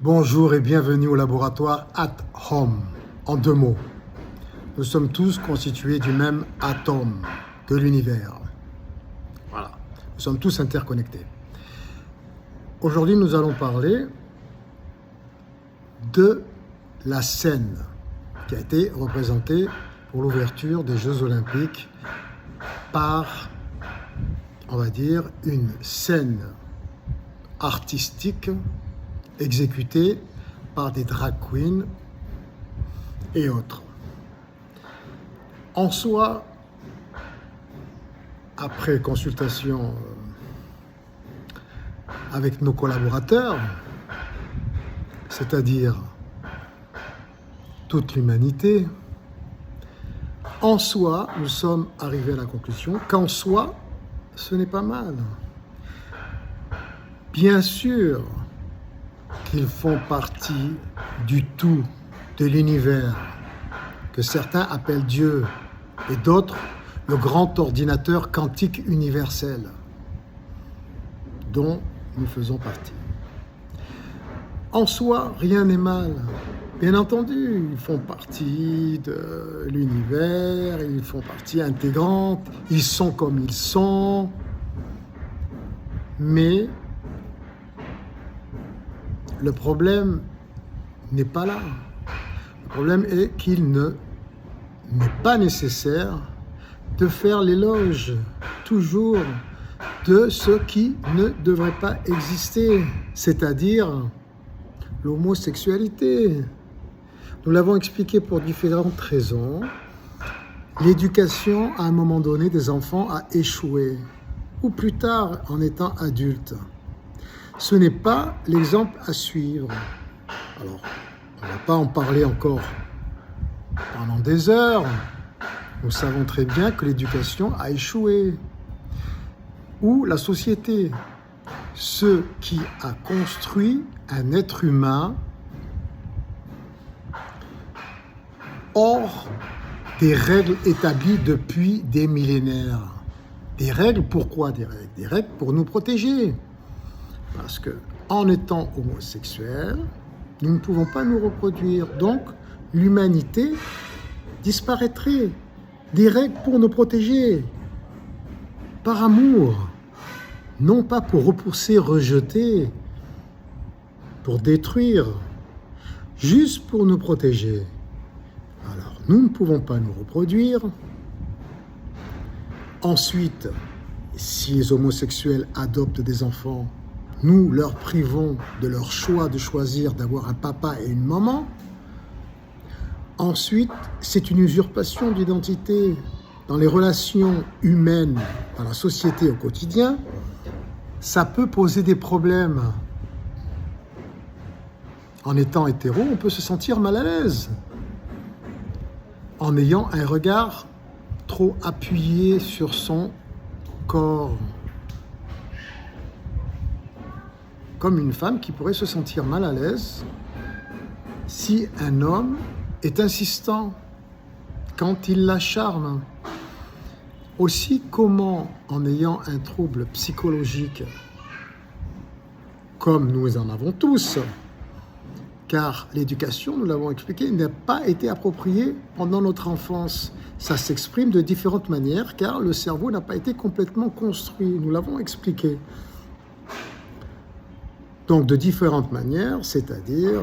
Bonjour et bienvenue au laboratoire At Home. En 2 mots, nous sommes tous constitués du même atome de l'univers. Voilà, nous sommes tous interconnectés. Aujourd'hui, nous allons parler de la scène qui a été représentée pour l'ouverture des Jeux Olympiques par, on va dire, une scène artistique exécutée par des drag queens et autres. En soi, après consultation avec nos collaborateurs, c'est-à-dire toute l'humanité, en soi, nous sommes arrivés à la conclusion qu'en soi, ce n'est pas mal. Bien sûr qu'ils font partie du tout, de l'univers, que certains appellent Dieu et d'autres le grand ordinateur quantique universel, dont nous faisons partie. En soi, rien n'est mal. Bien entendu, ils font partie de l'univers, ils font partie intégrante, ils sont comme ils sont, mais le problème n'est pas là. Le problème est qu'il n'est pas nécessaire de faire l'éloge toujours de ce qui ne devrait pas exister, c'est-à-dire l'homosexualité. Nous l'avons expliqué pour différentes raisons. L'éducation, à un moment donné, des enfants a échoué, ou plus tard, en étant adultes. Ce n'est pas l'exemple à suivre. Alors, on ne va pas en parler encore pendant des heures. Nous savons très bien que l'éducation a échoué. Ou la société. Ce qui a construit un être humain hors des règles établies depuis des millénaires. Des règles, pourquoi des règles? Des règles pour nous protéger. Parce que, en étant homosexuels, nous ne pouvons pas nous reproduire. Donc, l'humanité disparaîtrait. Des règles pour nous protéger. Par amour. Non pas pour repousser, rejeter, pour détruire. Juste pour nous protéger. Alors, nous ne pouvons pas nous reproduire. Ensuite, si les homosexuels adoptent des enfants, nous leur privons de leur choix de choisir d'avoir un papa et une maman. Ensuite, c'est une usurpation d'identité dans les relations humaines, dans la société au quotidien. Ça peut poser des problèmes. En étant hétéro, on peut se sentir mal à l'aise. En ayant un regard trop appuyé sur son corps. Comme une femme qui pourrait se sentir mal à l'aise si un homme est insistant quand il la charme. Aussi, comment, en ayant un trouble psychologique, comme nous en avons tous, car l'éducation, nous l'avons expliqué, n'a pas été appropriée pendant notre enfance. Ça s'exprime de différentes manières, car le cerveau n'a pas été complètement construit. Nous l'avons expliqué. Donc, de différentes manières, c'est-à-dire,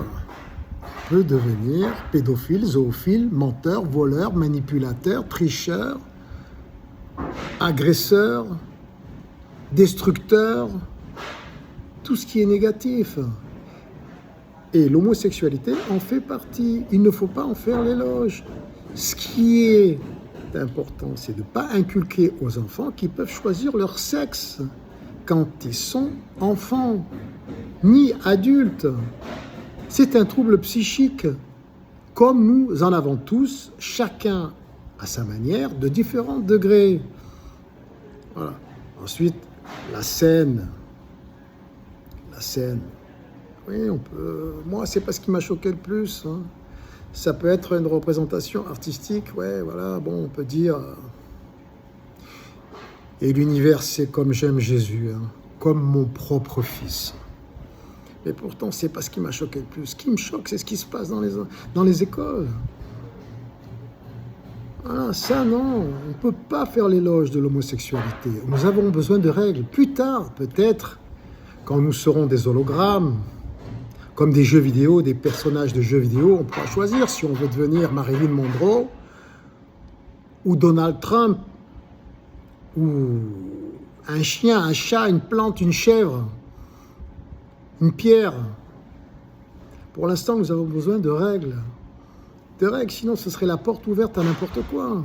on peut devenir pédophile, zoophile, menteur, voleur, manipulateur, tricheur, agresseur, destructeur, tout ce qui est négatif. Et l'homosexualité en fait partie. Il ne faut pas en faire l'éloge. Ce qui est important, c'est de ne pas inculquer aux enfants qu'ils peuvent choisir leur sexe quand ils sont enfants, ni adultes. C'est un trouble psychique, comme nous en avons tous, chacun à sa manière, de différents degrés. Voilà. Ensuite, la scène. La scène. Oui, on peut. Moi, c'est pas ce qui m'a choqué le plus. Hein. Ça peut être une représentation artistique, ouais, voilà, bon, on peut dire. Et l'univers, c'est comme j'aime Jésus, hein, comme mon propre fils. Mais pourtant, c'est pas ce qui m'a choqué le plus. Ce qui me choque, c'est ce qui se passe dans les écoles. Ah, ça, non, on ne peut pas faire l'éloge de l'homosexualité. Nous avons besoin de règles. Plus tard, peut-être, quand nous serons des hologrammes, comme des jeux vidéo, des personnages de jeux vidéo, on pourra choisir si on veut devenir Marilyn Monroe ou Donald Trump ou un chien, un chat, une plante, une chèvre, une pierre. Pour l'instant, nous avons besoin de règles. De règles, sinon ce serait la porte ouverte à n'importe quoi.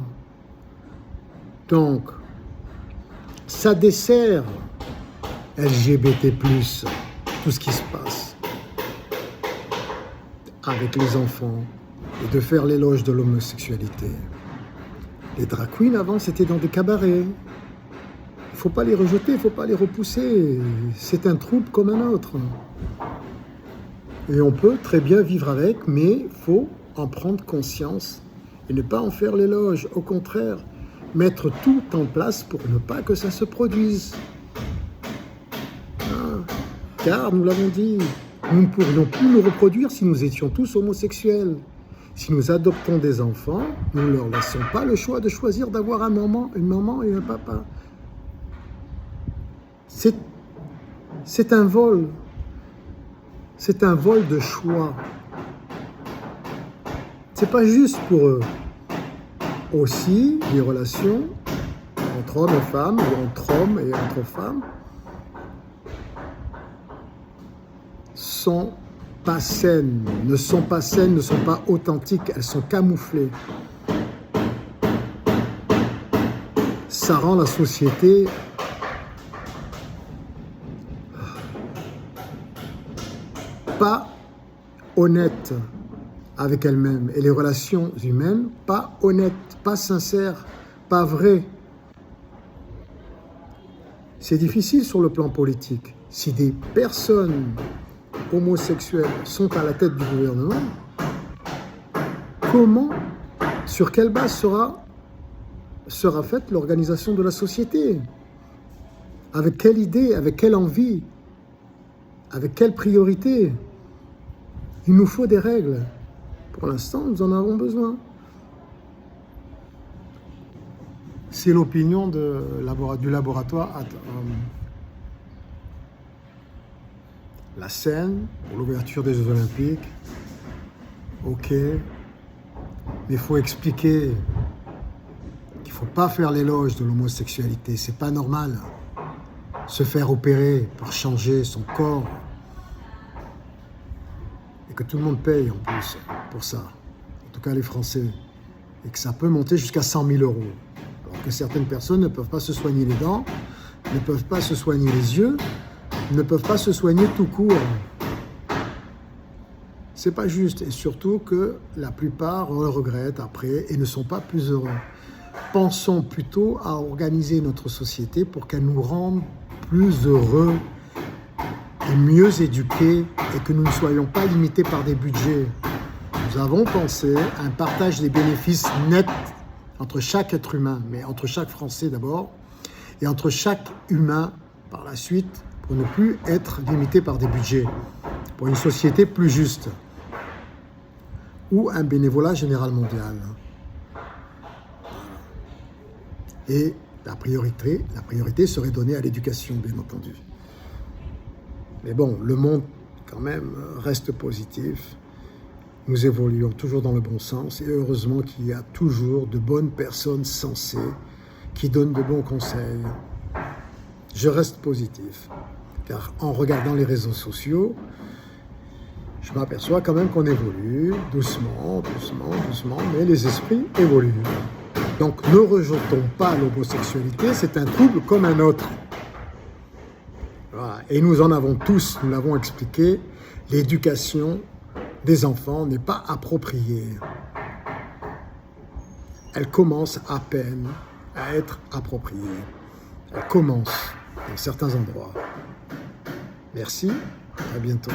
Donc, ça dessert LGBT+, tout ce qui se passe avec les enfants et de faire l'éloge de l'homosexualité. Les drag queens avant, c'était dans des cabarets. Il ne faut pas les rejeter, il ne faut pas les repousser. C'est un trouble comme un autre. Et on peut très bien vivre avec, mais il faut en prendre conscience et ne pas en faire l'éloge. Au contraire, mettre tout en place pour ne pas que ça se produise. Car, nous l'avons dit, nous ne pourrions plus nous reproduire si nous étions tous homosexuels. Si nous adoptons des enfants, nous ne leur laissons pas le choix de choisir d'avoir une maman et un papa. C'est un vol. C'est un vol de choix. C'est pas juste pour eux. Aussi, les relations entre hommes et femmes, ou entre hommes et entre femmes, sont pas saines, ne sont pas authentiques, elles sont camouflées. Ça rend la société pas honnête avec elle-même et les relations humaines pas honnêtes, pas sincères, pas vraies. C'est difficile sur le plan politique. Si des personnes homosexuels sont à la tête du gouvernement, comment, sur quelle base sera faite l'organisation de la société? Avec quelle idée, avec quelle envie, avec quelle priorité? Il nous faut des règles. Pour l'instant, nous en avons besoin. C'est l'opinion du laboratoire La Seine, pour l'ouverture des Jeux Olympiques. Ok, mais il faut expliquer qu'il ne faut pas faire l'éloge de l'homosexualité. C'est pas normal. Se faire opérer pour changer son corps et que tout le monde paye en plus pour ça, en tout cas les Français, et que ça peut monter jusqu'à 100 000 €. Alors que certaines personnes ne peuvent pas se soigner les dents, ne peuvent pas se soigner les yeux, ne peuvent pas se soigner tout court. C'est pas juste, et surtout que la plupart le regrettent après et ne sont pas plus heureux. Pensons plutôt à organiser notre société pour qu'elle nous rende plus heureux et mieux éduqués et que nous ne soyons pas limités par des budgets. Nous avons pensé à un partage des bénéfices nets entre chaque être humain, mais entre chaque Français d'abord, et entre chaque humain par la suite, pour ne plus être limité par des budgets, pour une société plus juste, ou un bénévolat général mondial. Et la priorité serait donnée à l'éducation, bien entendu. Mais bon, le monde, quand même, reste positif. Nous évoluons toujours dans le bon sens et heureusement qu'il y a toujours de bonnes personnes sensées qui donnent de bons conseils. Je reste positif, car en regardant les réseaux sociaux, je m'aperçois quand même qu'on évolue doucement, mais les esprits évoluent. Donc ne rejetons pas l'homosexualité, c'est un trouble comme un autre. Voilà. Et nous en avons tous, nous l'avons expliqué, l'éducation des enfants n'est pas appropriée. Elle commence à peine à être appropriée. Elle commence dans certains endroits. Merci, à bientôt.